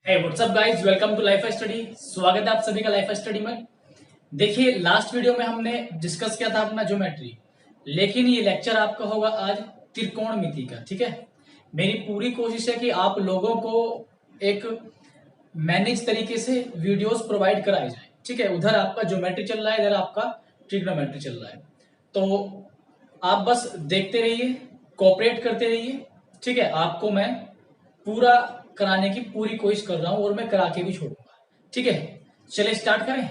Hey what's up guys, welcome to life study. स्वागत है आप सभी का लाइफ स्टडी में। देखिए, लास्ट वीडियो में हमने डिस्कस किया था अपना ज्योमेट्री, लेकिन ये लेक्चर आपका होगा आज त्रिकोणमिति का। ठीक है, मेरी पूरी कोशिश है कि आप लोगों को एक मैनेज तरीके से वीडियोस प्रोवाइड कराई जाए। ठीक है, उधर आपका ज्योमेट्री चल रहा है, इधर आपका ट्रिग्नोमेट्री चल रहा है, तो आप बस देखते रहिए, कोऑपरेट करते रहिए। ठीक है, आपको मैं पूरा कराने की पूरी कोशिश कर रहा हूं और मैं करा के भी छोड़ूंगा। ठीक है, चलिए स्टार्ट करें।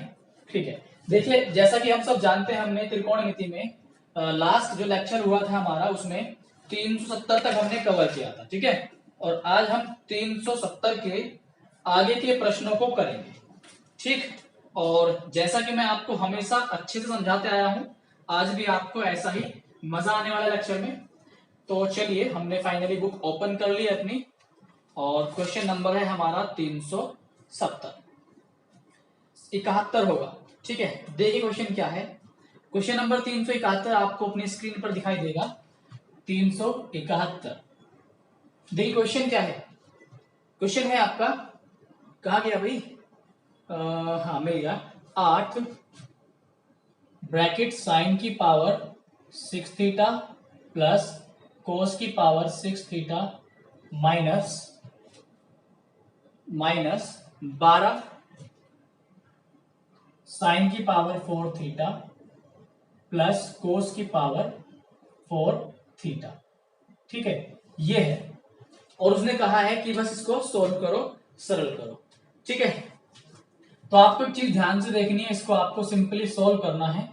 ठीक है, देखिए, जैसा कि हम सब जानते हैं, हमने त्रिकोणमिति में लास्ट जो लेक्चर हुआ था हमारा, उसमें 370 तक हमने कवर किया था। ठीक है, और आज हम 370 के आगे के प्रश्नों को करेंगे। ठीक, और जैसा कि मैं आपको हमेशा अच्छे से समझाते आया हूं, आज भी आपको ऐसा ही मजा आने वाला लेक्चर में। तो चलिए, हमने फाइनली बुक ओपन कर ली अपनी, और क्वेश्चन नंबर है हमारा 370, 71 होगा। ठीक है, देखिए क्वेश्चन क्या है। क्वेश्चन नंबर 371 आपको अपनी स्क्रीन पर दिखाई देगा। 371, देखिए क्वेश्चन क्या है। क्वेश्चन है आपका, कहा गया भाई, हाँ मिल गया। 8 ब्रैकेट साइन की पावर 6 थीटा प्लस कोस की पावर 6 थीटा माइनस 12 साइन की पावर 4 थीटा प्लस कोस की पावर 4 थीटा। ठीक है, ये है, और उसने कहा है कि बस इसको सोल्व करो, सरल करो। ठीक है, तो आपको एक चीज ध्यान से देखनी है, इसको आपको सिंपली सोल्व करना है।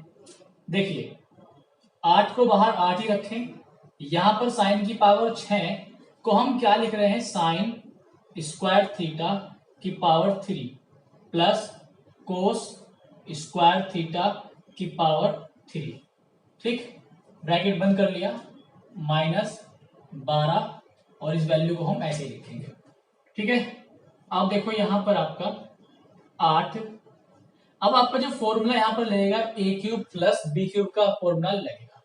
देखिए, 8 को बाहर 8 ही रखें, यहां पर साइन की पावर 6 को हम क्या लिख रहे हैं, साइन स्क्वायर थीटा की power 3 plus cos square theta की पावर 3। ठीक, ब्रैकेट बंद कर लिया, -12, और इस वैल्यू को हम ऐसे ही लिखेंगे। ठीक है, अब देखो यहां पर आपका 8, अब आपका जो फॉर्मूला यहां पर लगेगा A cube plus B cube का फॉर्मूला लगेगा।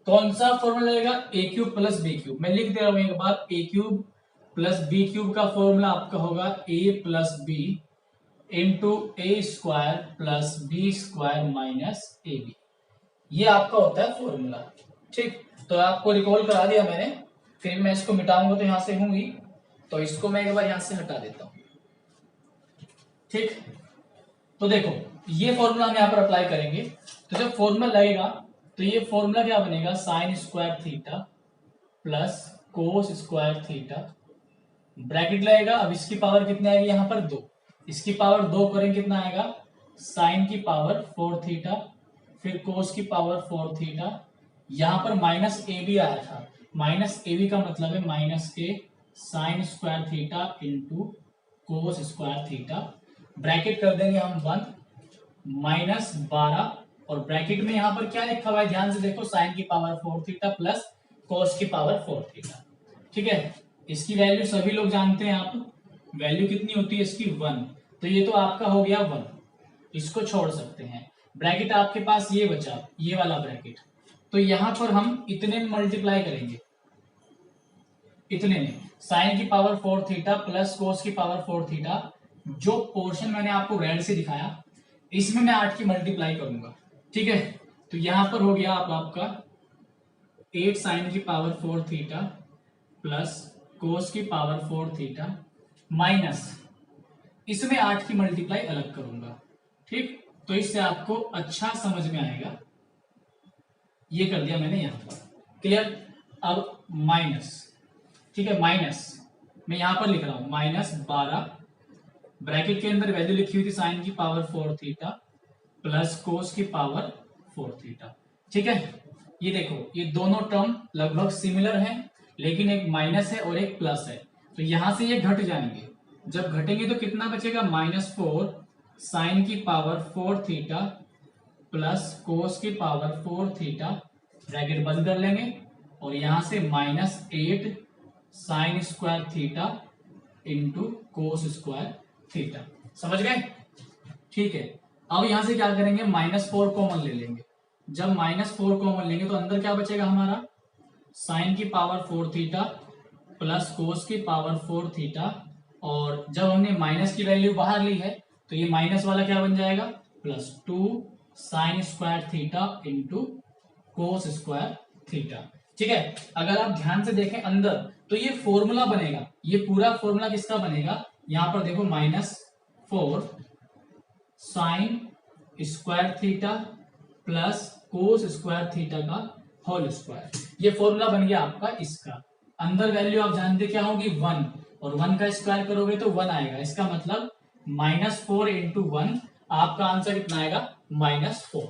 कौन सा फॉर्मूला लगेगा, A cube plus B cube. मैं लिख दे रहा हूं एक बार, A cube plus B cube का फॉर्मूला आपका होगा A plus B into A square plus B square minus A B. ये आपका होता है फॉर्मूला। ठीक, तो आपको रिकॉल करा दिया मैंने, फिर मैं इसको मिटाऊंगा तो यहां से होंगी, तो इसको मैं एक बार यहां से हटा देता हूं। ठीक, तो देखो ये फॉर्मूला हम यहां पर अप्लाई करेंगे, तो जब फॉर्मूला लगेगा तो ये फॉर्मूला क्या बनेगा, sign square theta plus cos square theta, bracket लगेगा। अब इसकी पावर कितनी आएगी, यहां पर 2, इसकी पावर 2 करेंगे, कितना आएगा, साइन की पावर 4 थीटा, फिर कोस की पावर 4 थीटा। यहां पर माइनस ए बी आया था, माइनस ए बी का मतलब है माइनस के sign square theta into cos square theta, bracket कर देंगे हम 1, -12, और ब्रैकेट में यहां पर क्या लिखा हुआ है, ध्यान से देखो, साइन की पावर 4 थीटा प्लस कोस की पावर 4 थीटा। ठीक है, इसकी वैल्यू सभी लोग जानते हैं, आप वैल्यू कितनी होती है इसकी, 1, तो ये तो आपका हो गया 1, इसको छोड़ सकते हैं। ब्रैकेट आपके पास ये बचा, ये वाला ब्रैकेट, तो यहां पर हम इतने में मल्टीप्लाई करेंगे, इतने में साइन की पावर 4 थीटा प्लस कोस की पावर 4 थीटा। जो पोर्शन मैंने आपको रेड से दिखाया, इसमें मैं 8 की मल्टीप्लाई करूंगा। ठीक है, तो यहां पर हो गया आपका 8 साइन की पावर 4 थीटा प्लस कोस की पावर 4 थीटा माइनस, इसमें 8 की मल्टीप्लाई अलग करूंगा। ठीक, तो इससे आपको अच्छा समझ में आएगा। ये कर दिया मैंने यहां पर, क्लियर। अब माइनस, ठीक है, माइनस मैं यहां पर लिख रहा हूं -12, ब्रैकेट के अंदर वैल्यू लिखी हुई थी साइन की पावर 4 थीटा प्लस कोस की पावर 4 थीटा। ठीक है, ये देखो, ये दोनों टर्म लगभग सिमिलर हैं, लेकिन एक माइनस है और एक प्लस है, तो यहां से ये घट जाएंगे। जब घटेंगे तो कितना बचेगा, -4 साइन की पावर 4 थीटा प्लस कोस की पावर 4 थीटा, ब्रैकेट बंद कर लेंगे, और यहां से -8 sign square theta into cos square theta. समझ गए? ठीक है, अब यहां से क्या करेंगे, -4 कॉमन ले लेंगे। जब -4 कॉमन लेंगे तो अंदर क्या बचेगा हमारा, साइन की पावर 4 थीटा प्लस कोस की पावर 4 थीटा, और जब हमने माइनस की वैल्यू बाहर ली है तो ये माइनस वाला क्या बन जाएगा, +2 sign square theta into cos square theta. ठीक है, अगर आप ध्यान से देखें अंदर तो ये फॉर्मूला बनेगा, ये पूरा फॉर्मूला किसका बनेगा, यहां पर देखो -4 sign square theta plus cos square theta का होल स्क्वायर, ये फॉर्मूला बन गया आपका इसका। अंदर वैल्यू आप जानते क्या होगी 1, और 1 का स्क्वायर करोगे तो 1 आएगा, इसका मतलब -4 इंटू 1, आपका आंसर कितना आएगा -4।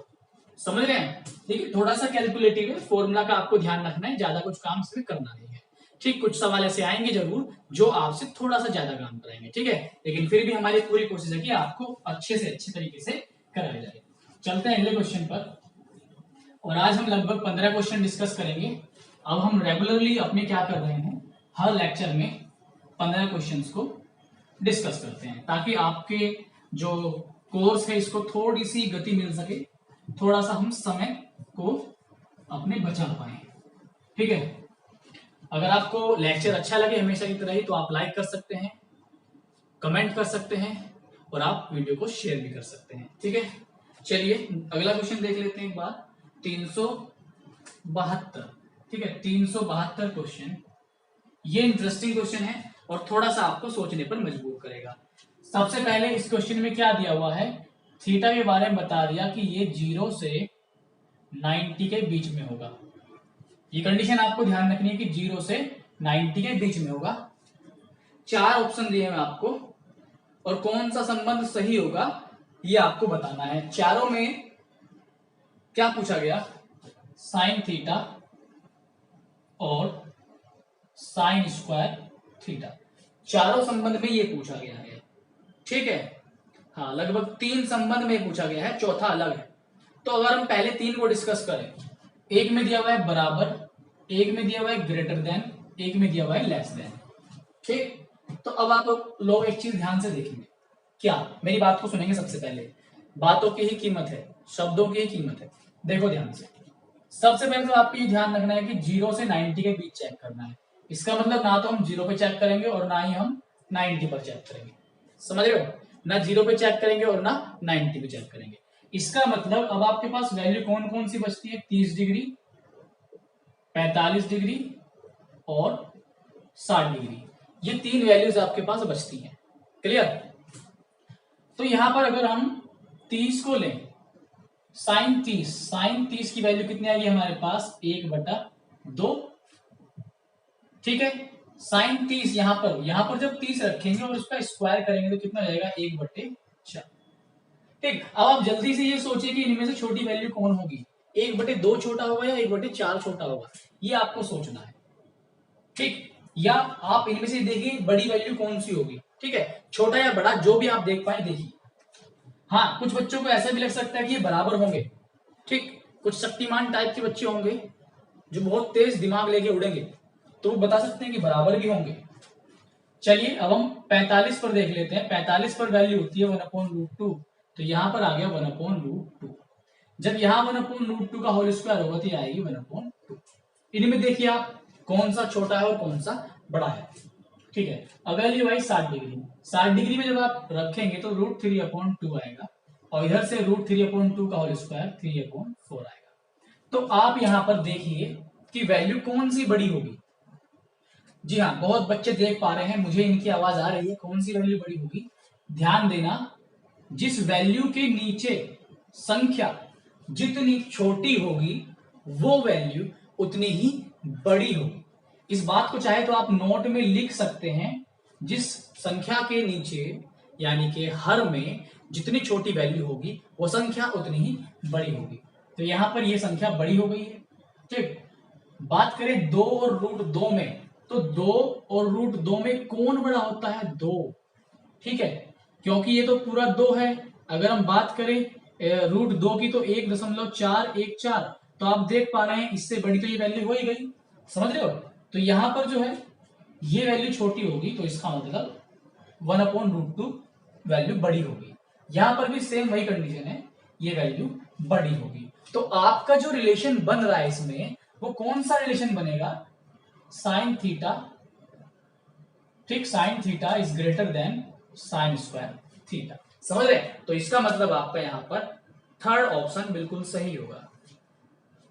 समझ रहे हैं? ठीक है, थोड़ा सा कैलकुलेटिव है, फॉर्मूला का आपको ध्यान रखना है, ज्यादा कुछ काम इसमें करना नहीं है। ठीक, कुछ सवाल ऐसे आएंगे जरूर जो आपसे थोड़ा सा ज्यादा काम कराएंगे, ठीक है, लेकिन फिर भी हमारी पूरी कोशिश है कि आपको अच्छे से अच्छे तरीके से कराया जाए। चलते हैं अगले क्वेश्चन पर, और आज हम लगभग 15 क्वेश्चन डिस्कस करेंगे। अब हम रेगुलरली अपने क्या कर रहे हैं, हर लेक्चर में 15 क्वेश्चंस को डिस्कस करते हैं, ताकि आपके जो कोर्स है इसको थोड़ी सी गति मिल सके, थोड़ा सा हम समय को अपने बचा पाए। ठीक है, अगर आपको लेक्चर अच्छा लगे हमेशा की तरह ही तो आप लाइक कर सकते हैं, कमेंट कर सकते हैं, और आप वीडियो को शेयर भी कर सकते हैं। ठीक है, चलिए अगला क्वेश्चन देख लेते हैं एक बार। 372, ठीक है, 372 क्वेश्चन, ये इंटरेस्टिंग क्वेश्चन है और थोड़ा सा आपको सोचने पर मजबूर करेगा। सबसे पहले इस क्वेश्चन में क्या दिया हुआ है, थीटा के बारे में बता दिया कि ये 0 से 90 के बीच में होगा। ये कंडीशन आपको ध्यान रखनी है कि 0 से 90 के बीच में होगा। 4 ऑप्शन दिए हैं आपको, और कौन सा संबंध सही होगा ये आपको बताना है। चारों में क्या पूछा गया, साइन थीटा और साइन स्क्वायर थीटा, चारों संबंध में ये पूछा गया है। ठीक है, हाँ, लगभग 3 संबंध में पूछा गया है, चौथा अलग है। तो अगर हम पहले 3 को डिस्कस करें, एक में दिया हुआ है बराबर, एक में दिया हुआ है ग्रेटर देन, एक में दिया हुआ है लेस देन। ठीक, तो अब आप लोग एक चीज ध्यान से देखेंगे, क्या मेरी बात को सुनेंगे। सबसे पहले बातों की ही कीमत है, शब्दों की ही कीमत है। देखो ध्यान से, सबसे पहले तो आपको ये ध्यान रखना है कि 0 से 90 के बीच चेक करना है। इसका मतलब ना तो हम 0 पे चेक करेंगे और ना ही हम 90 पर चेक करेंगे। समझ रहे हो, ना 0 पे चेक करेंगे और ना 90 पे चेक करेंगे। इसका मतलब अब आपके पास वैल्यू कौन कौन सी बचती है, 30 डिग्री, 45 डिग्री और 60 डिग्री, ये 3 वैल्यूज आपके पास बचती हैं। क्लियर? तो यहां पर अगर हम 30 को लें, साइन 30 की वैल्यू कितनी आएगी हमारे पास, 1/2। ठीक है, साइन 30 यहां पर जब 30 रखेंगे और उसका स्क्वायर करेंगे तो कितना जाएगा, 1/4। ठीक, अब आप जल्दी से ये सोचिए कि इनमें से छोटी वैल्यू कौन होगी, 1/2 छोटा होगा या 1/4 छोटा होगा, ये आपको सोचना है। ठीक, या आप इनमें से देखिए बड़ी वैल्यू कौन सी होगी। ठीक है, छोटा या बड़ा जो भी आप देख पाए देखिए। हाँ, कुछ बच्चों को ऐसा भी लग सकता है कि ये बराबर होंगे। ठीक, कुछ शक्तिमान टाइप के बच्चे होंगे जो बहुत तेज दिमाग लेके उड़ेंगे, तो वो बता सकते हैं कि बराबर भी होंगे। चलिए अब हम 45 पर देख लेते हैं। 45 पर वैल्यू होती है 1/√2, तो यहां पर आ गया 1/√2। जब यहाँ 1/√2 का होल स्क्वायर होगा तो ये आएगी 1/2। इनमें देखिए आप कौन सा छोटा है और कौन सा बड़ा है। ठीक है, अब वैल्यू आई 60 डिग्री। 60 डिग्री में जब आप रखेंगे तो √3/2 आएगा, और इधर से √3/2 का होल स्क्वायर 3/4 आएगा। तो आप यहां पर देखिए कि वैल्यू कौन सी बड़ी होगी। जी हाँ, बहुत बच्चे देख पा रहे हैं, मुझे इनकी आवाज आ रही है, कौन सी वैल्यू बड़ी होगी। ध्यान देना, जिस वैल्यू के नीचे संख्या जितनी छोटी होगी वो वैल्यू उतनी ही बड़ी होगी। इस बात को चाहे तो आप नोट में लिख सकते हैं, जिस संख्या के नीचे यानी कि हर में जितनी छोटी वैल्यू होगी वो संख्या उतनी ही बड़ी होगी। तो यहां पर ये संख्या बड़ी हो गई है। ठीक, बात करें 2 और √2 में, तो 2 और √2 में कौन बड़ा होता है, 2। ठीक है, क्योंकि ये तो पूरा 2 है। अगर हम बात करें √2 की तो 1.414, तो आप देख पा रहे हैं इससे बड़ी तो ये वैल्यू हो ही गई। समझ रहे हो, तो यहां पर जो है ये वैल्यू छोटी होगी, तो इसका मतलब 1/√2 वैल्यू बड़ी होगी। यहां पर भी सेम वही कंडीशन है, ये वैल्यू बड़ी होगी। तो आपका जो रिलेशन बन रहा है इसमें, वो कौन सा रिलेशन बनेगा, साइन थीटा ठीक, sine theta is greater than sign square theta. समझ रहे? तो इसका मतलब आपका यहां पर थर्ड ऑप्शन बिल्कुल सही होगा।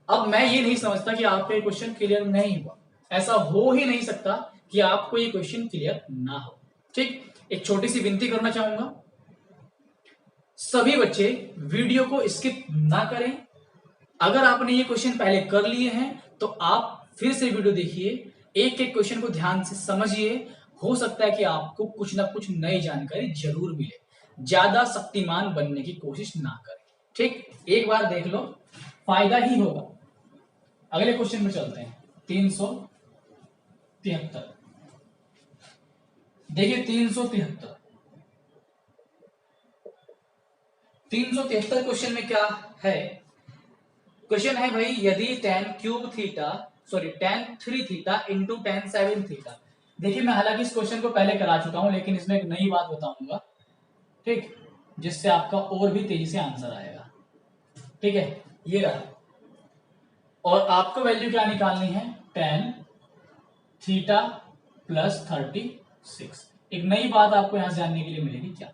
अब मैं ये नहीं समझता कि आपका ये क्वेश्चन क्लियर नहीं हुआ, ऐसा हो ही नहीं सकता कि आपको ये क्वेश्चन क्लियर ना हो। ठीक, एक छोटी सी विनती करना चाहूंगा, सभी बच्चे वीडियो को स्किप ना करें। अगर आपने ये क्वेश्चन पहले कर लिए हैं तो आप फिर से वीडियो देखिए, एक एक क्वेश्चन को ध्यान से समझिए। हो सकता है कि आपको कुछ ना कुछ नई जानकारी जरूर मिले। ज्यादा शक्तिमान बनने की कोशिश ना करें। ठीक, एक बार देख लो, फायदा ही होगा। अगले क्वेश्चन में चलते हैं। 373। देखिए 373 क्वेश्चन में क्या है? क्वेश्चन है भाई, यदि tan 3 theta into tan 7 theta. देखिए मैं हालांकि इस क्वेश्चन को पहले करा चुका हूं, लेकिन इसमें एक नई बात बताऊंगा, ठीक, जिससे आपका और भी तेजी से आंसर आएगा। ठीक है, ये रहा, और आपको वैल्यू क्या निकालनी है? tan theta plus 36। एक नई बात आपको यहां से जानने के लिए मिलेगी क्या?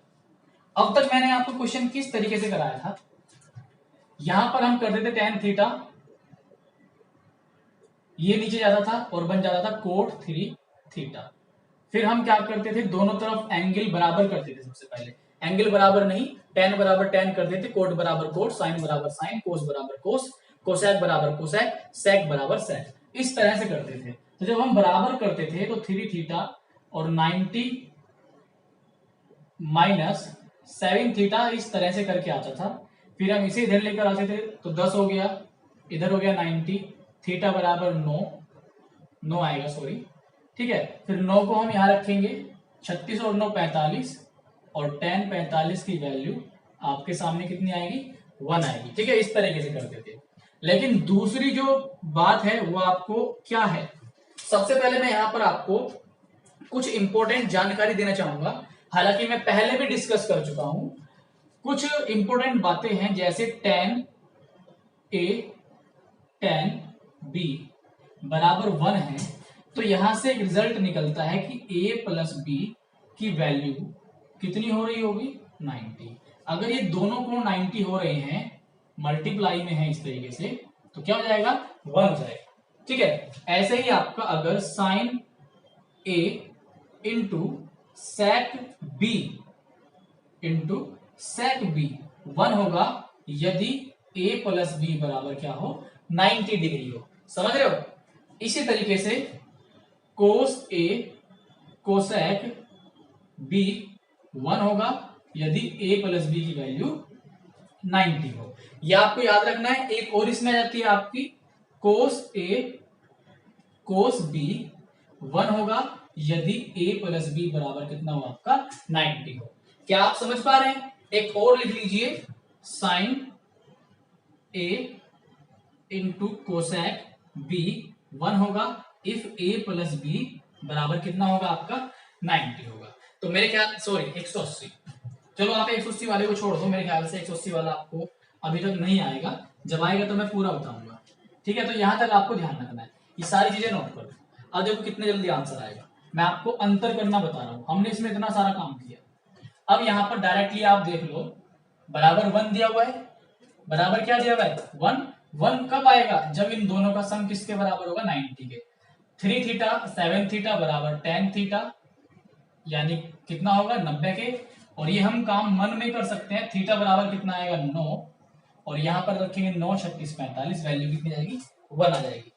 अब तक मैंने आपको क्वेश्चन किस तरीके से कराया था? यहां पर हम करते थे tan थीटा, ये नीचे जाता था और बन जाता था cot 3 थीटा। फिर हम क्या करते थे? दोनों तरफ एंगल बराबर करते थे। सबसे पहले एंगल बराबर नहीं, tan बराबर tan करते थे, कोट बराबर कोट, साइन बराबर साइन, कोस बराबर कोस, कोसेक बराबर कोसेक, सेक बराबर सेक, इस तरह से करते थे। तो जब हम बराबर करते थे तो 3 थीटा और 90 माइनस 7 थीटा इस तरह से करके आता था। फिर हम इसे इधर लेकर आते थे तो 10 हो गया, इधर हो गया 90, थीटा बराबर 9 आएगा, सॉरी। ठीक है, फिर 9 को हम यहां रखेंगे, 36 और 9 45, और tan 45 की वैल्यू आपके सामने कितनी आएगी? 1 आएगी। ठीक है, इस तरीके से करते थे। लेकिन दूसरी जो बात है वो आपको क्या है? सबसे पहले मैं यहां पर आपको कुछ इंपॉर्टेंट जानकारी देना चाहूंगा। हालांकि मैं पहले भी डिस्कस कर चुका हूं। कुछ इंपॉर्टेंट बातें हैं, जैसे tan A tan B बराबर 1 है, तो यहां से एक रिजल्ट निकलता है कि A प्लस बी की वैल्यू कितनी हो रही होगी? 90। अगर ये दोनों कोण 90 हो रहे हैं, मल्टीप्लाई में है इस तरीके से, तो क्या हो जाएगा? 1 हो जाएगा। ठीक है, ऐसे ही आपका अगर sine A into sec B into sec B 1 होगा, यदि A प्लस बी बराबर क्या हो? 90 डिग्री हो। समझ रहे हो? इसी तरीके से कोस A कोसेक B 1 होगा, यदि A प्लस बी की वैल्यू 90 हो। यह आपको याद रखना है। एक और इसमें आ जाती है आपकी कोस A कोस B 1 होगा, यदि A प्लस बी बराबर कितना हो? आपका 90 हो। क्या आप समझ पा रहे हैं? एक और लिख लीजिए, sine A into cosec B 1 होगा, इफ A प्लस बी बराबर कितना होगा? आपका 90 होगा। तो मेरे ख्याल, सॉरी 180, चलो आप 180 वाले को छोड़ दो, मेरे ख्याल से 180 वाला आपको अभी तक नहीं आएगा। जब आएगा तो मैं पूरा बताऊंगा। ठीक है, तो यहां तक आपको ध्यान रखना है, ये सारी चीजें नोट कर लो। अब देखो कितने जल्दी आंसर आएगा। मैं आपको अंतर करना बता रहा हूं, हमने इसमें इतना सारा काम किया। अब यहां पर डायरेक्टली आप देख लो, बराबर 1 दिया हुआ है, बराबर क्या दिया हुआ है? 1। 1 कब आएगा? जब इन दोनों का सम किसके बराबर होगा? 90 के। 3 थीटा 7 थीटा बराबर tan थीटा, यानी कितना होगा? 90 के। और ये हम काम मन में कर सकते हैं, थीटा बराबर कितना आएगा? 9, और यहां पर रखेंगे 9 36 45, वैल्यू कितनी जाएगी? 1 आ जाएगी।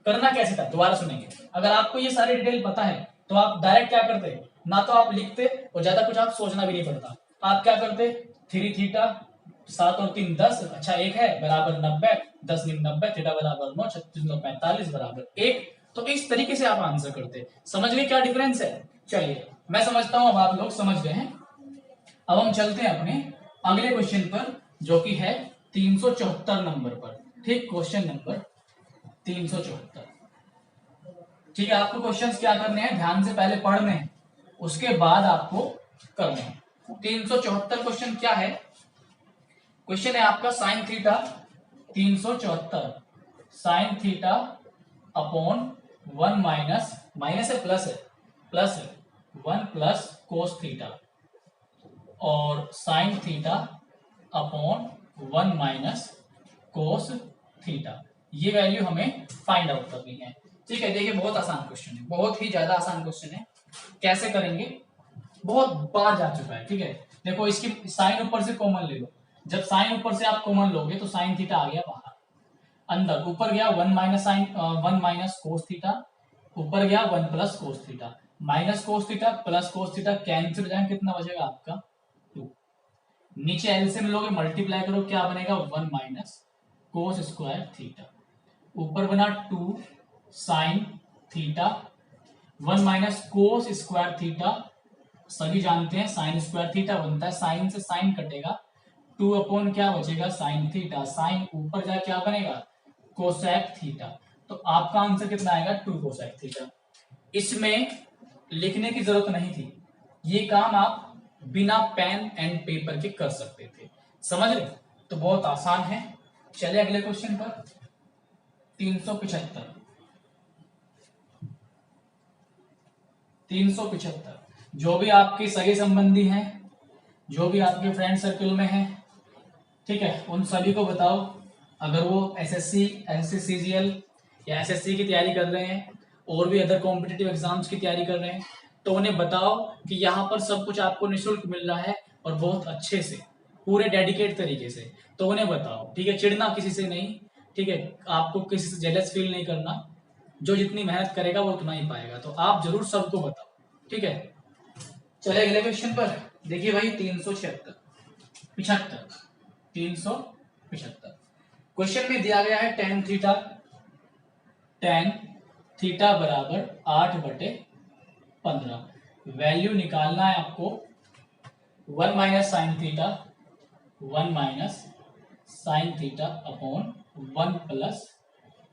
करना कैसे था दोबारा सुनेंगे। अगर आपको ये सारी डिटेल पता है तो आप डायरेक्ट क्या करते? ना तो आप लिखते और ज्यादा कुछ आप सोचना भी नहीं पड़ता। आप क्या करते? 3 थीटा 7 और 3 10, अच्छा 1 है, बराबर 90, 10 90, थीटा बराबर 9, 36 9 45 बराबर 1। तो इस तरीके से आप आंसर करते। समझ गए क्या डिफरेंस है? चलिए मैं समझता हूं अब आप लोग समझ गए हैं। अब हम चलते हैं अपने अगले क्वेश्चन पर, जो कि है 374 नंबर पर। ठीक, क्वेश्चन नंबर 374। ठीक है, आपको क्वेश्चंस क्या करने हैं? ध्यान से पहले पढ़ने हैं, उसके बाद आपको करने हैं। 374 क्वेश्चन क्या है? क्वेश्चन है आपका sine theta 374 sine theta upon 1 minus, minus है प्लस है, प्लस है 1 प्लस कोस थीटा और sine theta upon 1 minus cos theta. ये वैल्यू हमें फाइंड आउट करनी है। ठीक है, देखिए बहुत आसान क्वेश्चन है, बहुत ही ज्यादा आसान क्वेश्चन है। कैसे करेंगे, बहुत बार जा चुका है। ठीक है, देखो इसकी साइन ऊपर से कॉमन ले लो। जब साइन ऊपर से आप कॉमन लोगे तो साइन थीटा आ गया बाहर, अंदर ऊपर गया 1 minus sine 1 minus cos theta, ऊपर गया 1 plus cos theta, minus cos theta plus cos theta cancel हो जाएंगे, कितना बचेगा आपका 2। नीचे एलसीएम लोगे मल्टीप्लाई करो, क्या बनेगा 1 माइनस कोस स्क्वायर थीटा, ऊपर बना 2 sine theta, 1 minus cos square theta, सभी जानते हैं साइन स्क्वायर थीटा बनता है, साइन से साइन कटेगा, 2 अपॉन क्या बचेगा साइन थीटा, साइन ऊपर जाए क्या बनेगा कोसेक थीटा। तो आपका आंसर कितना आएगा 2 कोसेक थीटा। इसमें लिखने की जरूरत नहीं थी, ये काम आप बिना पेन एंड पेपर के कर सकते थे। समझ रहे, तो बहुत आसान है। चलिए अगले क्वेश्चन पर 375 जो भी आपके सगे संबंधी हैं, जो भी आपके फ्रेंड सर्कल में हैं, ठीक है, उन सभी को बताओ, अगर वो एसएससी एसएससी सीजीएल या एसएससी की तैयारी कर रहे हैं और भी अदर कॉम्पिटिटिव एग्जाम्स की तैयारी कर रहे हैं, तो उन्हें बताओ कि यहाँ पर सब कुछ आपको निःशुल्क मिल रहा है और बहुत अच्छे से, पूरे डेडिकेट तरीके से। तो उन्हें बताओ, ठीक है, चिढ़ना किसी से नहीं, ठीक है, आपको किसी से जेलस फील नहीं करना, जो जितनी मेहनत करेगा वो उतना ही पाएगा। तो आप जरूर सबको बताओ, ठीक है। चले अगले क्वेश्चन पर, देखिए भाई 375 क्वेश्चन में दिया गया है टेन थीटा बराबर 8/15। वैल्यू निकालना है आपको 1 minus sine theta upon 1 plus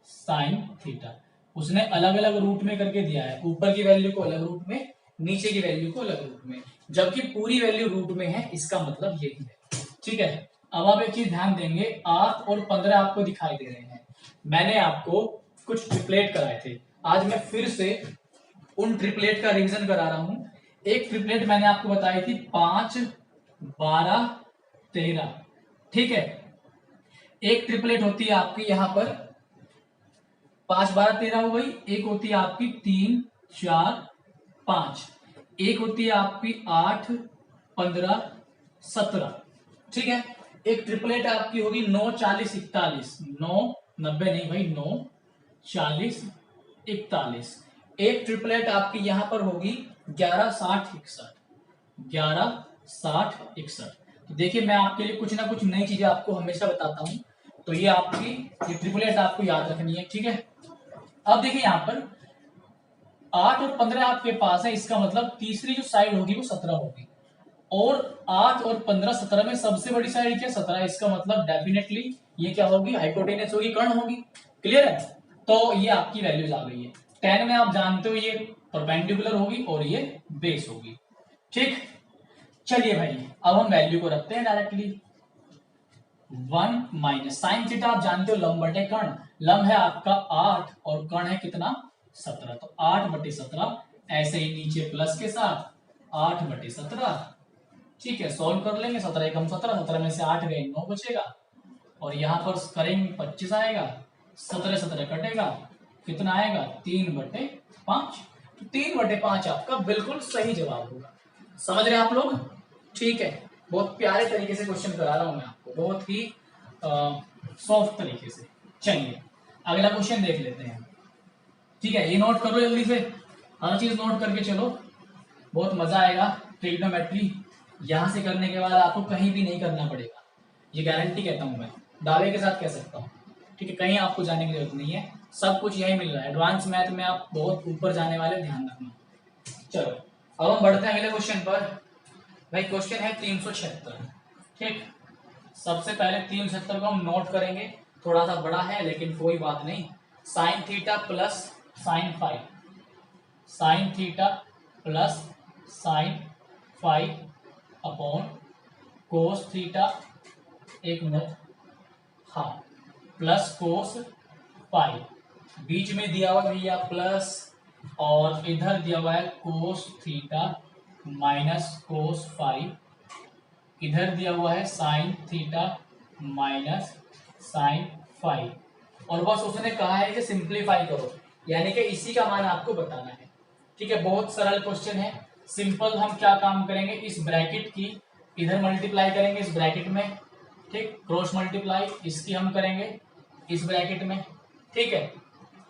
sine theta. उसने अलग अलग रूट में करके दिया है, ऊपर की वैल्यू को अलग रूट में, नीचे की वैल्यू को अलग रूट में, जबकि पूरी वैल्यू रूट में है, इसका मतलब यही है। ठीक है, अब आप एक चीज ध्यान देंगे, 8 और 15 आपको दिखाई दे रहे हैं। मैंने आपको कुछ ट्रिपलेट कराए थे, आज मैं फिर से उन ट्रिपलेट का रिवीजन करा रहा हूं। एक ट्रिपलेट मैंने आपको बताई थी 5, 12, 13। ठीक है, एक ट्रिपलेट होती है आपकी यहां पर 5, 12, 13 हो गई। एक होती है आपकी 3, 4, 5। एक होती है आपकी 8, 15, 17। ठीक है, एक ट्रिपलेट आपकी होगी 9, 40, 41। 9, 90 नहीं भाई, 9, 40, 41। एक ट्रिपलेट आपकी यहां पर होगी 11, 60, 61। 11, 60, 61। तो देखिए मैं आपके लिए कुछ ना कुछ नई चीजें आपको हमेशा बताता हूं, तो ये आपकी ये ट्रिपलेट आपको याद रखनी है। ठीक है, अब देखिए यहां पर 8 और 15 आपके पास है, इसका मतलब तीसरी जो साइड होगी वो 17 होगी, और 8 और 15 17 में सबसे बड़ी साइड क्या 17, इसका मतलब डेफिनेटली ये क्या होगी हाइपोटेनस होगी, कर्ण होगी। क्लियर है, तो ये आपकी वैल्यूज आ गई है। 10 में आप जानते हो ये परपेंडिकुलर होगी और ये बेस होगी। ठीक, चलिए भाई अब हम वैल्यू को रखते हैं डायरेक्टली। 1 माइनस साइन थीटा आप जानते हो लंब बटे कर्ण, लंब है आपका 8 और कर्ण है कितना 17, तो 8/17। ऐसे ही नीचे प्लस के साथ 8/17। ठीक है, सॉल्व कर लेंगे, 17 एकम 17, 17 में से 8 गए 9 बचेगा, और यहां पर करेंगे 25 आएगा, 17 17 कटेगा, कितना आएगा 3/5। तो 3/5 आपका बिल्कुल सही जवाब होगा। समझ रहे हैं आप लोग? ठीक है, बहुत प्यारे तरीके से क्वेश्चन करा रहा हूं मैं आपको, बहुत ही सॉफ्ट तरीके से। चलिए अगला क्वेश्चन देख लेते हैं। ठीक है, ये नोट करो जल्दी से, हर चीज नोट करके चलो, बहुत मजा आएगा। ट्रिग्नोमेट्री यहां से करने के बाद आपको कहीं भी नहीं करना पड़ेगा, ये गारंटी कहता हूं मैं, दावे के साथ कह सकता हूं। ठीक है, कहीं आपको जाने की जरूरत नहीं है, सब कुछ यही मिल रहा है। एडवांस मैथ में आप बहुत ऊपर जाने वाले, ध्यान रखना। चलो अब हम बढ़ते हैं अगले क्वेश्चन पर। भाई क्वेश्चन है 376। ठीक, सबसे पहले 376 को हम नोट करेंगे, थोड़ा सा बड़ा है लेकिन कोई बात नहीं। Sine theta plus sign five, sine theta plus sign five upon cos theta, एक मिनट, हाँ, प्लस कोस फाइव, बीच में दिया हुआ भैया प्लस, और इधर दिया हुआ है cos theta minus cos phi, इधर दिया हुआ है sine theta minus sine phi, और बस उसने कहा है कि सिंप्लीफाई करो, यानी कि इसी का मान आपको बताना है। ठीक है, बहुत सरल क्वेश्चन है, सिंपल। हम क्या काम करेंगे, इस ब्रैकेट की इधर मल्टीप्लाई करेंगे इस ब्रैकेट में, ठीक, क्रॉस मल्टीप्लाई इसकी हम करेंगे इस ब्रैकेट में। ठीक है,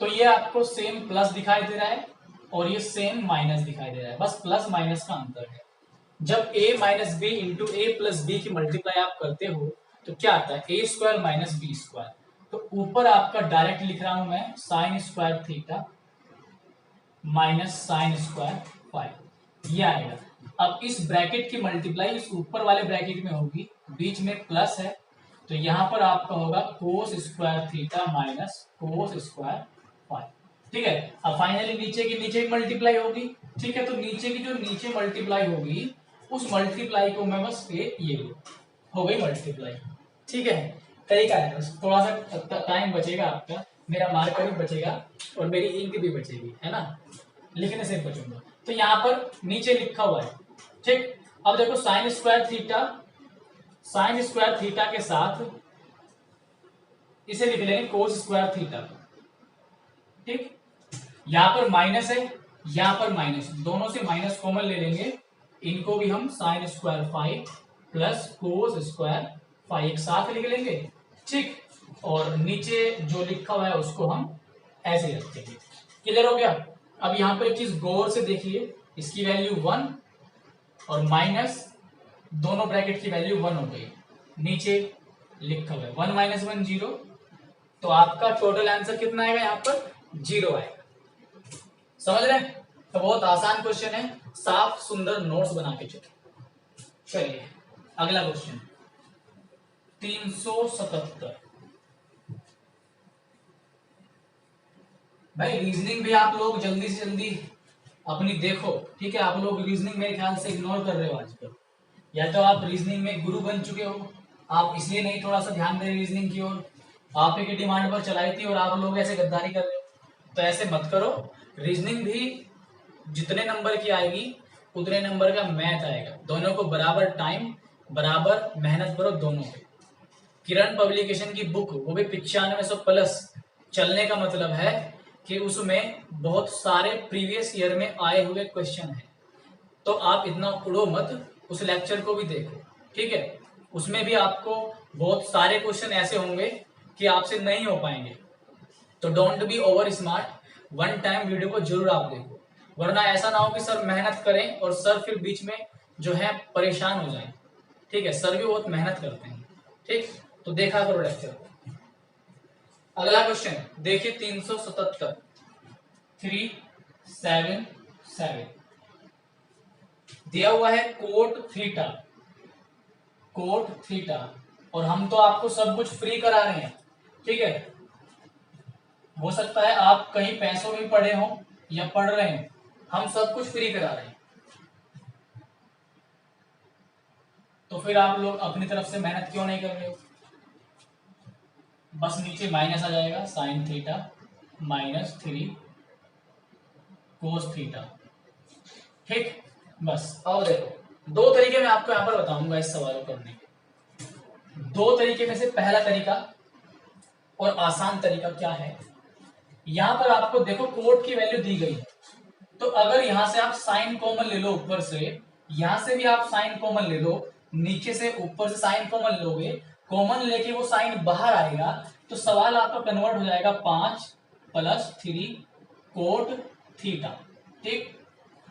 तो ये आपको सेम प्लस दिखाई दे रहा है और ये सेम माइनस दिखाई दे रहा है, बस प्लस माइनस का अंतर है। जब a minus B into A plus B की मल्टीप्लाई आप करते हो तो क्या आता है, A square minus B square. तो ऊपर आपका डायरेक्ट लिख रहा हूं मैं sine square theta minus sine square five, ये आएगा। अब इस ब्रैकेट की मल्टीप्लाई इस ऊपर वाले ब्रैकेट में होगी, बीच में प्लस है, तो यहां पर आपका होगा cos square theta minus cos square five. ठीक है, अब फाइनली नीचे की नीचे मल्टीप्लाई होगी। ठीक है, तो नीचे की जो नीचे मल्टीप्लाई होगी उस मल्टीप्लाई को मैं बस ये हो गई मल्टीप्लाई। ठीक है, तरीका है, बस थोड़ा सा टाइम बचेगा आपका, मेरा मार्कर भी बचेगा और मेरी इंक भी बचेगी, है ना, लिखने से बचूंगा। तो यहाँ पर नीचे लिखा हुआ है। ठीक, अब देखो साइन स्क्वायर थीटा के साथ इसे लिख लेंगे कोस स्क्वायर थीटा। ठीक, यहां पर माइनस है, यहां पर माइनस, दोनों से माइनस कॉमन ले लेंगे, इनको भी हम sign square five plus cos square five एक साथ लिख लेंगे। ठीक, और नीचे जो लिखा हुआ है उसको हम ऐसे रख देंगे। क्लियर हो गया। अब यहां पर एक चीज गौर से देखिए, इसकी वैल्यू 1 और माइनस दोनों ब्रैकेट की वैल्यू 1 हो गई, नीचे लिखा हुआ है 1 माइनस 1 0, तो आपका टोटल आंसर कितना आएगा, यहां पर 0 आएगा। समझ रहे हैं, तो बहुत आसान क्वेश्चन है, साफ सुंदर नोट्स बना के चलिए। चलिए अगला क्वेश्चन 377। भाई रीजनिंग भी आप लोग जल्दी से जल्दी अपनी देखो। ठीक है, आप लोग रीजनिंग मेरे ख्याल से इग्नोर कर रहे हो आजकल, या तो आप रीजनिंग में गुरु बन चुके हो, आप इसलिए नहीं थोड़ा सा ध्यान दे रहे रीजनिंग की ओर, आप ही की डिमांड पर चलाई थी और आप लोग ऐसे गद्दारी कर रहे हो, तो ऐसे मत करो। रीजनिंग भी जितने नंबर की आएगी उतने नंबर का मैथ आएगा, दोनों को बराबर टाइम बराबर मेहनत करो दोनों पे। किरण पब्लिकेशन की बुक वो भी 9500 प्लस चलने का मतलब है कि उसमें बहुत सारे प्रीवियस ईयर में आए हुए क्वेश्चन हैं, तो आप इतना उड़ो मत, उस लेक्चर को भी देखो। ठीक है, उसमें भी आपको बहुत सारे क्वेश्चन ऐसे होंगे कि आपसे नहीं हो पाएंगे, तो don't be over smart, one time video को जरूर आप देखो, वरना ऐसा ना हो कि सर मेहनत करें और सर फिर बीच में जो है परेशान हो जाएं। ठीक है, सर भी बहुत मेहनत करते हैं। ठीक, तो देखा करो लेक्चर को। अगला क्वेश्चन देखिए 377 377 दिया हुआ है कोट थीटा, और हम तो आपको सब कुछ फ्री करा रहे हैं। ठीक है, हो सकता है आप कहीं पैसों में पढ़े हो या पढ़ रहे हैं, हम सब कुछ फ्री करा रहे हैं, तो फिर आप लोग अपनी तरफ से मेहनत क्यों नहीं कर रहे हो। बस नीचे माइनस आ जाएगा, sign theta minus 3 cos theta. ठीक, बस अब देखो दो तरीके मैं आपको यहां पर बताऊंगा इस सवाल को करने के। दो तरीके में से पहला तरीका और आसान तरीका क्या है, यहां पर आपको देखो कोट की वैल्यू दी गई है, तो अगर यहां से आप साइन कॉमन ले लो, ऊपर से यहां से भी आप साइन कॉमन ले लो, नीचे से ऊपर से साइन कॉमन लोगे, कॉमन लेके वो साइन बाहर आएगा, तो सवाल आपका कन्वर्ट हो जाएगा 5 प्लस 3 कोट थीटा। ठीक,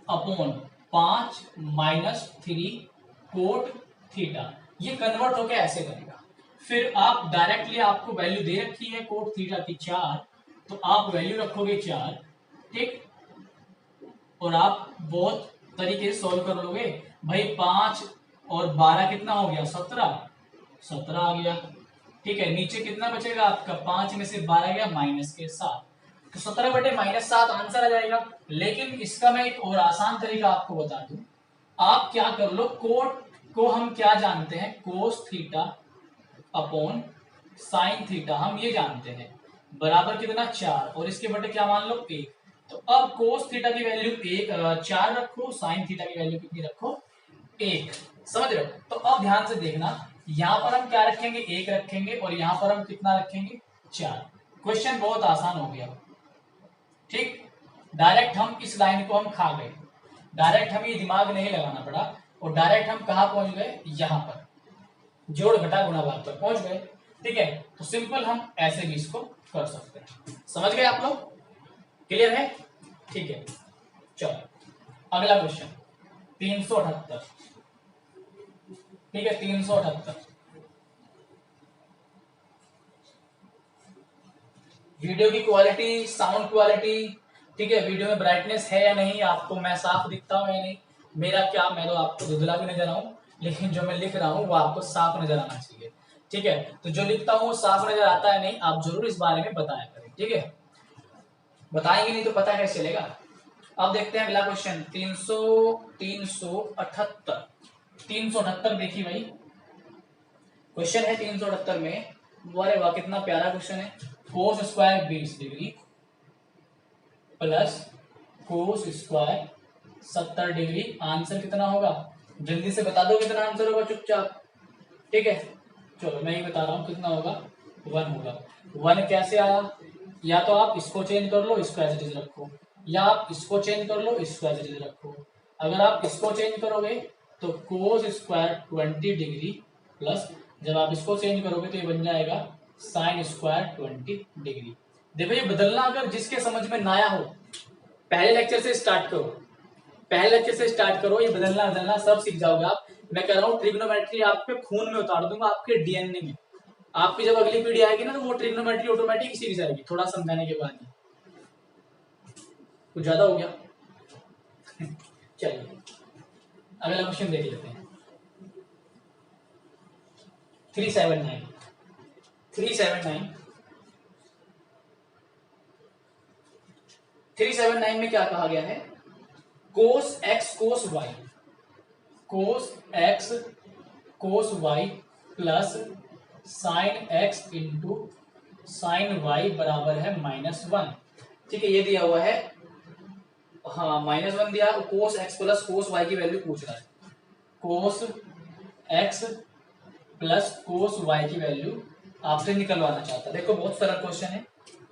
अपॉन 5 माइनस 3 कोट थीटा, ये कन्वर्ट होके ऐसे बनेगा। फिर आप डायरेक्टली, आपको वैल्यू दे रखी है कोट थीटा की 4, तो आप वैल्यू रखोगे 4। ठीक, और आप बहुत तरीके से सॉल्व कर लोगे। भाई 5 और 12 कितना हो गया, 17 आ गया। ठीक है, नीचे कितना बचेगा आपका, 5 में से 12 गया माइनस के 7, तो 17 बटे माइनस 7 आंसर आ जाएगा। लेकिन इसका मैं एक और आसान तरीका आपको बता दूं, आप क्या कर लो, कोट को हम क्या जानते हैं, cos theta upon sine theta, हम ये जानते हैं बराबर कितना 4, और इसके बटे क्या मान लो 1, तो अब कोस थीटा की वैल्यू 4 रखो, साइन थीटा की वैल्यू कितनी रखो 1। समझ रहे हो? तो अब ध्यान से देखना, यहां पर हम क्या रखेंगे 1 रखेंगे और यहां पर हम कितना रखेंगे 4। क्वेश्चन बहुत आसान हो गया। ठीक, डायरेक्ट हम इस लाइन को हम खा गए, डायरेक्ट हम ये दिमाग नहीं लगाना पड़ा और डायरेक्ट हम कहा पहुंच गए यहां पर, जोड़ घटा गुणा भाग पर पहुंच गए। ठीक है, तो सिंपल हम ऐसे भी इसको कर सकते हैं। समझ गए आप लोग? क्लियर है? ठीक है, चलो अगला क्वेश्चन 378। ठीक है, 378। वीडियो की क्वालिटी, साउंड क्वालिटी, ठीक है, वीडियो में ब्राइटनेस है या नहीं, आपको मैं साफ दिखता हूं या नहीं, मेरा क्या, मैं तो आपको धुंधला भी नजर आऊं, लेकिन जो मैं लिख रहा हूं वो आपको साफ नजर आना चाहिए। ठीक है, तो जो लिखता हूं वो साफ नजर आता है नहीं, आप जरूर इस बारे में बताया करें। ठीक है, बताएंगे नहीं तो पता कैसे चलेगा। अब देखते हैं अगला क्वेश्चन 378। 378 देखिए भाई, क्वेश्चन है 378 में, वारे वाह कितना प्यारा क्वेश्चन है। Cos square 20 degree plus cos square 70 degree, answer कितना होगा? जल्दी से बता दो कितना आंसर होगा चुपचाप। ठीक है, चलो मैं ही बता रहा हूं कितना होगा, 1 होगा। 1 कैसे आया? या तो आप इसको चेंज कर लो, इसको एज इट इज रखो, या आप इसको चेंज कर लो, इसको एज इट इज रखो। अगर आप इसको चेंज करोगे तो कोस स्क्वायर 20 डिग्री प्लस, जब आप इसको चेंज करोगे तो ये बन जाएगा साइन स्क्वायर 20 डिग्री। देखो ये बदलना अगर जिसके समझ में ना आया हो, पहले लेक्चर से स्टार्ट करो, पहले लेक्चर से स्टार्ट करो, ये बदलना बदलना सब सीख जाओगे आप। मैं कह रहा हूँ ट्रिग्नोमेट्री आपके खून में उतार दूंगा, आपके डीएनए में। आपकी जब अगली पीढ़ी आएगी ना तो वो ट्रिग्नोमेट्री ऑटोमेटिक सीख जाएगी, थोड़ा समझाने के बाद ही। कुछ ज्यादा हो गया? चलिए अगला क्वेश्चन देख लेते हैं। 379 में क्या कहा गया है? Cos X cos Y, cos X cos Y plus sine X into sine Y बराबर है -1। ठीक है, ये दिया हुआ है, हाँ -1 दिया। Cos X plus cos Y की वैल्यू पूछ रहा है, cos X plus cos Y की वैल्यू आपसे निकलवाना चाहता है। देखो बहुत सरल क्वेश्चन है,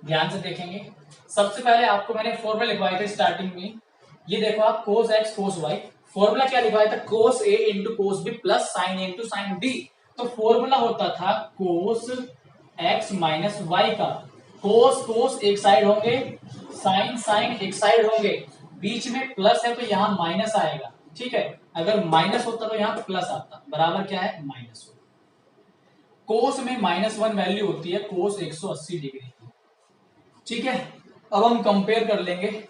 ध्यान से देखेंगे। सबसे पहले आपको मैंने फॉर्मूला लिखवाए थे स्टार्टिंग में, ये देखो आप cos X cos Y, formula क्या लिखवाया था? Cos A into cos B plus sine A into sine D. तो फॉर्मूला होता था कोस एक्स माइनस वाई का, कोस कोस एक साइड होंगे, साइन साइन एक साइड होंगे, बीच में प्लस है तो यहाँ माइनस आएगा। ठीक है, अगर माइनस होता तो यहाँ प्लस आता, बराबर क्या है -1। कोस में -1 वैल्यू होती है कोस 180 डिग्री की। ठीक है, अब हम कंपेयर कर लेंगे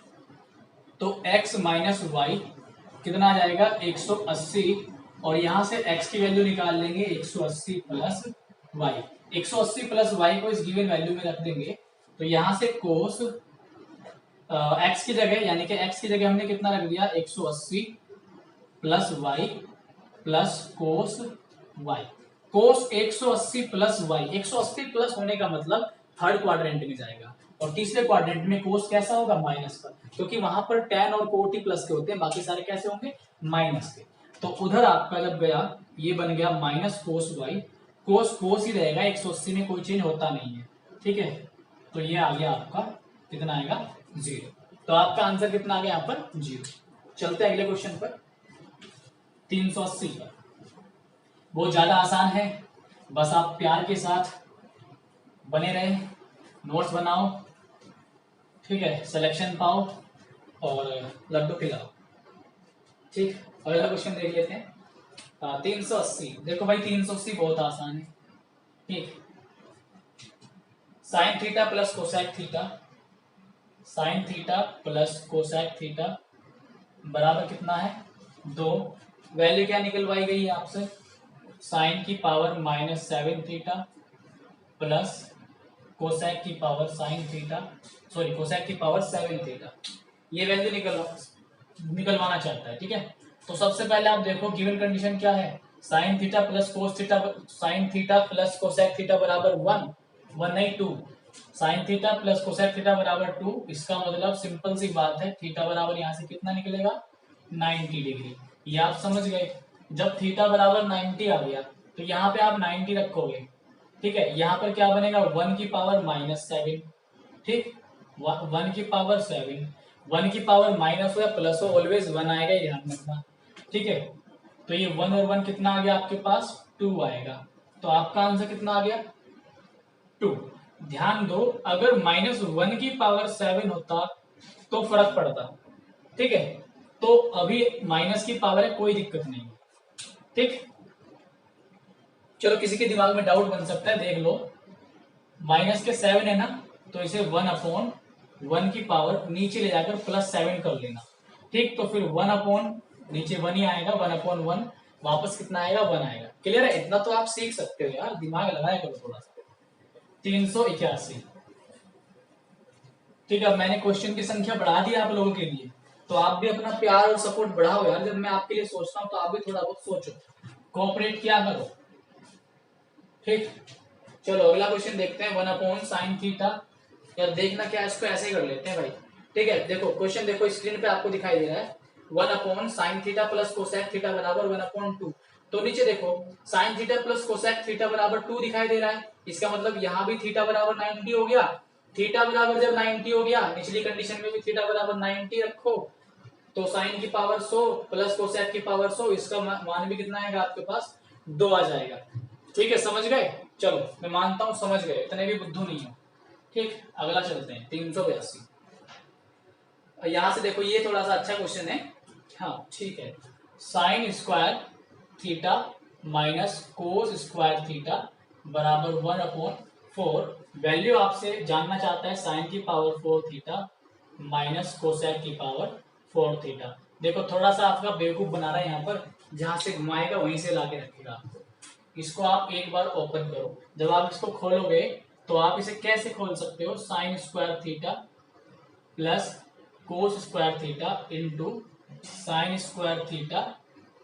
तो x माइनस वाई कितना आ जाएगा 180, और यहां से x की वैल्यू निकाल लेंगे 180 प्लस वाई। 180 प्लस वाई को इस गिवन वैल्यू में रख देंगे तो यहां से कोस x की जगह, यानी कि x की जगह हमने कितना रख दिया 180 plus Y plus cos Y. Cos 180 plus Y, 180 plus होने का मतलब थर्ड क्वाड्रेंट में जाएगा, और तीसरे क्वाड्रेंट में कोस कैसा होगा माइनस का, क्योंकि वहां पर tan और कोट ही प्लस के होते हैं, बाकी सारे कैसे होंगे माइनस के। तो उधर आपका जब गया ये बन गया माइनस कोस वाई, कोस कोस ही रहेगा, 180 में कोई चेंज होता नहीं है। ठीक है, तो ये आ गया आपका कितना आएगा 0। तो आपका आंसर कितना आ गया यहाँ पर 0। चलते हैं अगले क्वेश्चन पर 380 पर। बहुत ज्यादा आसान है, बस आप प्यार के साथ बने रहे, नोट्स बनाओ, ठीक है, सिलेक्शन पाओ और लड्डू खिलाओ। ठीक, अगला क्वेश्चन देख लेते हैं 380। देखो भाई 380 बहुत आसान है। ठीक, sine theta plus cosec theta, sine theta plus cosec theta बराबर कितना है 2। वैल्यू क्या निकलवाई गई है आपसे? साइन की पावर -7 थीटा प्लस कोसेक की power sine theta, sorry cosec की पावर 7 थीटा, ये वैल्यू निकलवाना चाहता है। ठीक है, तो सबसे पहले आप देखो गिवन कंडीशन क्या है, sine theta plus cos theta, sine theta plus cosec theta बराबर 1 नहीं 2, sine theta plus cosec theta बराबर 2। इसका मतलब सिंपल सी बात है, थीटा बराबर यहाँ से कितना निकलेगा 90 डिग्री। ये आप समझ गए। जब थीटा बराबर 90 आ गया तो यहाँ पे आप 90 रखोगे, ठीक है। यहाँ पर क्या बनेगा 1 की पावर -7, ठीक, 1 की पावर 7, 1 की पावर माइनस हो या प्लस हो ऑलवेज 1 आएगा, ये ध्यान रखना, ठीक है। तो ये 1 और 1 कितना आ गया आपके पास 2 आएगा। तो आपका आंसर कितना आ गया 2। ध्यान दो, अगर -1 की पावर 7 होता तो फर्क पड़ता, ठीक है। तो अभी माइनस की पावर है, कोई दिक्कत नहीं, ठीक। चलो किसी के दिमाग में डाउट बन सकता है, देख लो, माइनस के 7 है ना, तो इसे 1/1 की पावर नीचे ले जाकर +7 कर लेना, ठीक। तो फिर 1 नीचे 1 ही आएगा, 1/1 वापस कितना आएगा 1 आएगा। क्लियर है? इतना तो आप सीख सकते हो यार, दिमाग लगाया करो थोड़ा सा। 381, ठीक है। मैंने क्वेश्चन की संख्या बढ़ा दी आप लोगों के लिए, तो आप भी अपना प्यार और सपोर्ट बढ़ाओ यार। जब मैं आपके लिए सोचता हूँ तो आप भी थोड़ा बहुत सोचो, कोऑपरेट किया करो, ठीक। चलो अगला क्वेश्चन देखते हैं। 1/sin थीटा, यार देखना क्या, इसको ऐसे ही कर लेते हैं भाई, ठीक है। देखो क्वेश्चन, देखो स्क्रीन पे आपको दिखाई दे रहा है 1/sin theta plus cosec theta बराबर 1/2। तो नीचे देखो sin theta plus cosec theta बराबर 2 दिखाई दे रहा है। इसका मतलब यहाँ भी थीटा बराबर 90 हो गया। थीटा बराबर जब 90 हो गया, निचली कंडीशन में भी थीटा बराबर 90 रखो, तो साइन की पावर 100 प्लस कोसेक की पावर 100, इसका मान भी कितना आएगा आपके पास 2 आ जाएगा, ठीक है। समझ गए? चलो मैं मानता हूं समझ गए, इतने भी बुद्धू नहीं हो, ठीक। अगला चलते हैं 382। यहां से देखो ये थोड़ा सा अच्छा क्वेश्चन है, हाँ ठीक है। Sign square theta minus cos square theta बराबर 1/4। वैल्यू आपसे जानना चाहता है साइन की पावर 4 थीटा माइनस कोसेक की पावर 4 थीटा। देखो थोड़ा सा आपका बेवकूफ बना रहा है यहाँ पर, जहां से घुमाएगा वहीं से लाके रखेगा आपको। इसको आप एक बार ओपन करो, जब आप इसको खोलोगे तो आप इसे कैसे खोल सकते हो, sign square theta plus cos square theta into sine square theta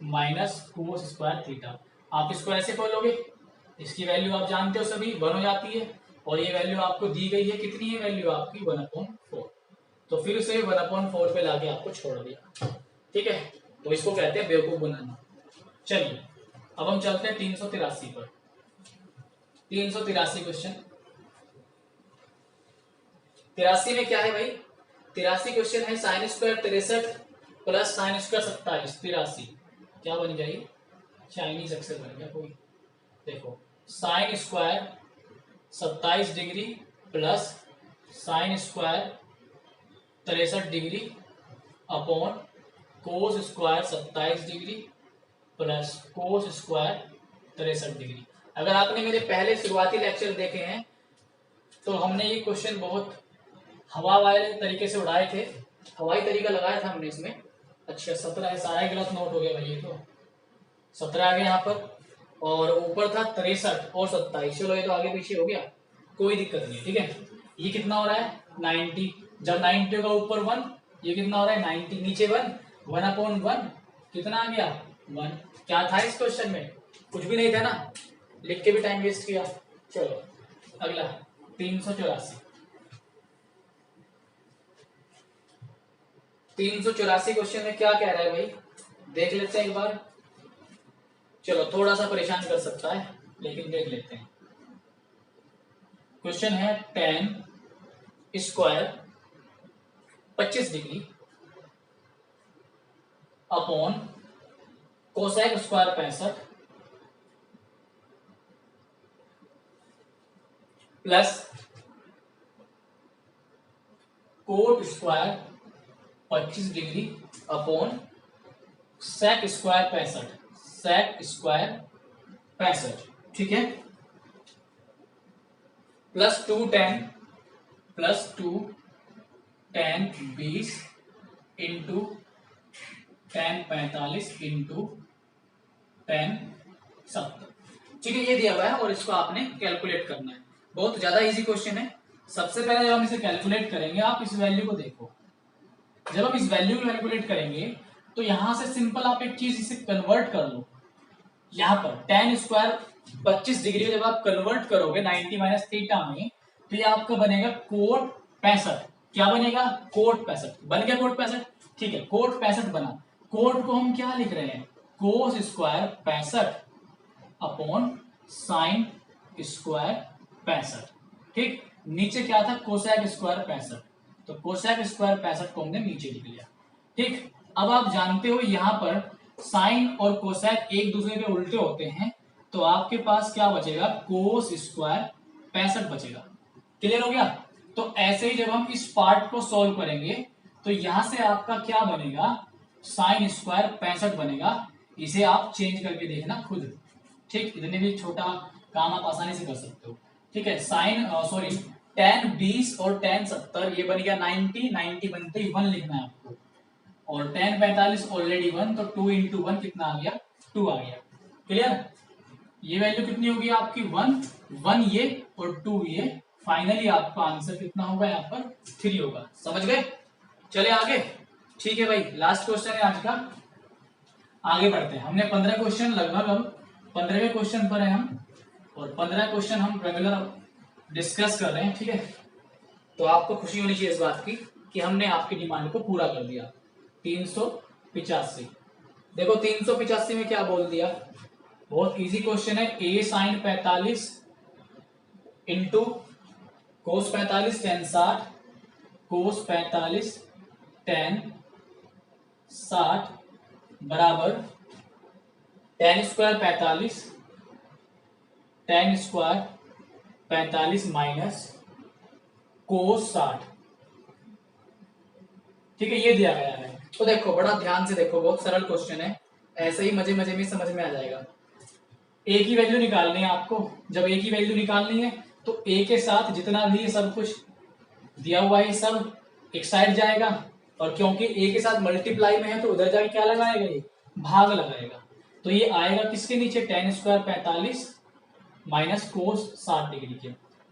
minus cos square theta. आप इसको ऐसे खोलोगे, इसकी वैल्यू आप जानते हो सभी 1 हो जाती है, और ये वैल्यू आपको दी गई है, कितनी है वैल्यू आपकी 1/4। तो फिर उसे 1/4 पे लाके आपको छोड़ दिया, ठीक है। तो इसको कहते हैं बेवकूफ बनाना। चलिए अब हम चलते हैं 383 पर। 383 क्वेश्चन, 83 में क्या है भाई, 83 क्वेश्चन है sine square 63 plus sine square 27। 83 क्या बन जाएगी, चाइनीज अक्षर बन गया कोई। देखो sine square 27 degree plus sine square 63 degree upon cos square 27 degree plus cos square 63 degree. अगर आपने मेरे पहले शुरुआती लेक्चर देखे हैं तो हमने ये क्वेश्चन बहुत हवा वाले तरीके से उड़ाए थे, हवाई तरीका लगाया था हमने इसमें। अच्छा 17 है, सारा गलत नोट हो गया भाई, ये तो 17 आ गया यहाँ पर, और ऊपर था 63 और 27। चलो ये तो आगे पीछे हो गया, कोई दिक्कत नहीं, ठीक है। ये कितना हो रहा है 90, जब 90 होगा ऊपर 1, ये कितना हो रहा है 90 नीचे 1, 1/1 कितना आ गया 1। क्या था इस क्वेश्चन में, कुछ भी नहीं था ना, लिख के भी टाइम वेस्ट किया। चलो अगला 384। 384 क्वेश्चन में क्या कह रहा है भाई, देख लेते हैं एक बार। चलो थोड़ा सा परेशान कर सकता है लेकिन देख लेते हैं। क्वेश्चन है tan square 25 degree upon cosec square 65 plus cot square 25 degree upon sec square 65, sec square 65, ठीक है। Plus 2 tan 20 into tan 45 into tan 70, ठीक है। ये दिया हुआ है और इसको आपने कैलकुलेट करना है। बहुत ज्यादा इजी क्वेश्चन है। सबसे पहले जब हम इसे कैलकुलेट करेंगे, आप इस वैल्यू को देखो, जब हम इस वैल्यू को कैलकुलेट करेंगे तो यहां से सिंपल आप एक चीज इसे कन्वर्ट कर लो। यहाँ पर tan स्क्वायर 25 डिग्री जब आप कन्वर्ट करोगे 90 माइनस थीटा में, तो ये आपका बनेगा कोट 65। क्या बनेगा? कोट 65। बन गया कोट 65। ठीक है, कोट 65 बना। कोट को हम क्या लिख रहे हैं? Cos square 65 upon sine square 65। ठीक, नीचे क्या था? Cosec square 65। तो कोसेक स्क्वायर 65 को हमने नीचे लिख लिया। ठीक, अब आप जानते हो यहां पर साइन और कोसेक एक दूसरे के उल्टे होते हैं, तो आपके पास क्या बचेगा? कोस स्क्वायर 65 बचेगा। क्लियर हो गया? तो ऐसे ही जब हम इस पार्ट को सॉल्व करेंगे तो यहां से आपका क्या बनेगा? साइन स्क्वायर 65 बनेगा। इसे आप चेंज करके देखना खुद। ठीक, इतने भी छोटा काम आप आसानी से कर सकते हो। ठीक है, साइन सॉरी tan 20 और tan 70 ये बन गया 90, 90 बनते ही 1 लिखना है आपको, और tan 45 ऑलरेडी 1, तो 2 इंटू 1 कितना आ गया? 2 आ गया। क्लियर? ये वैल्यू कितनी होगी आपकी? 1, 1 ये और 2 ये। फाइनली आपका आंसर कितना होगा? यहाँ पर 3 होगा। समझ गए? चले आगे। ठीक है भाई, लास्ट क्वेश्चन है आज का, आगे बढ़ते हैं। हमने 15 क्वेश्चन लगभग हम 15वें क्वेश्चन पर है हम, और 15 क्वेश्चन हम रेगुलर डिस्कस कर रहे हैं। ठीक है, तो आपको खुशी होनी चाहिए इस बात की कि हमने आपकी डिमांड को पूरा कर दिया। 385। देखो 385 में क्या बोल दिया? बहुत इजी क्वेश्चन है। a sine 45 into cos 45 tan 60 cos 45 tan 60 बराबर tan square 45 tan square 45 minus cos 60। ठीक है, ये दिया गया है। तो देखो बड़ा ध्यान से देखो, बहुत सरल क्वेश्चन है, ऐसे ही मजे मजे में समझ में आ जाएगा। ए की वैल्यू निकालनी है आपको। जब ए की वैल्यू निकालनी है तो ए के साथ जितना भी सब कुछ दिया हुआ है सब एक साइड जाएगा, और क्योंकि ए के साथ मल्टीप्लाई में है तो उधर जाके क्या लगाएगा? ये भाग लगाएगा। तो ये आएगा किसके नीचे? tan square 45 minus cos 60 degree के।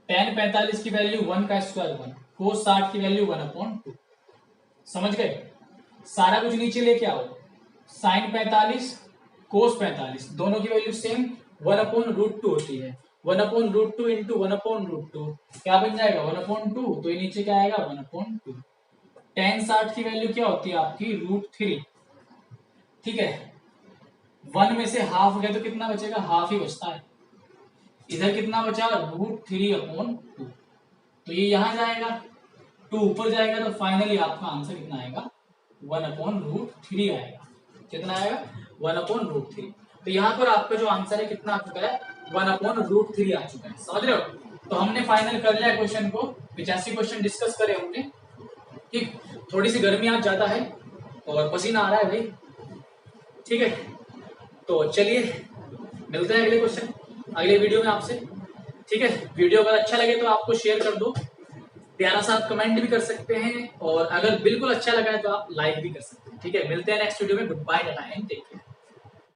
tan 45 की वैल्यू 1 का स्क्वायर 1, कोस 60 की वैल्यू 1/2। समझ गए? सारा कुछ नीचे लेके आओ। साइन 45 कोस 45 दोनों की वैल्यू सेम 1/√2 होती है। 1/√2 इंटू 1/√2 क्या बन जाएगा? 1/2। तो ये नीचे क्या आएगा? 1/2। tan 60 की वैल्यू क्या होती है आपकी? √3। ठीक है, 1 में से हाफ गया तो कितना बचेगा? हाफ ही बचता है। इधर कितना बचा? √3/2। तो ये यहां जाएगा, 2 ऊपर जाएगा, तो फाइनली आपका आंसर कितना आएगा? 1/√3 आएगा। कितना आएगा? 1/√3। तो यहाँ पर आपका जो आंसर है कितना आ चुका है? 1/√3 आ चुका है। समझ रहे हो? तो हमने फाइनल कर लिया क्वेश्चन को। 85 क्वेश्चन डिस्कस करे हमने। ठीक, थोड़ी सी गर्मी आज ज्यादा है और पसीना आ रहा है भाई। ठीक है, तो चलिए मिलते हैं अगले क्वेश्चन, अगले वीडियो में आपसे। ठीक है, वीडियो अगर अच्छा लगे तो आपको शेयर कर दो, प्यारा सा आप कमेंट भी कर सकते हैं, और अगर बिल्कुल अच्छा लगा है तो आप लाइक भी कर सकते हैं। ठीक है, मिलते हैं नेक्स्ट वीडियो में। गुड बाय, टाटा एंड टेक केयर।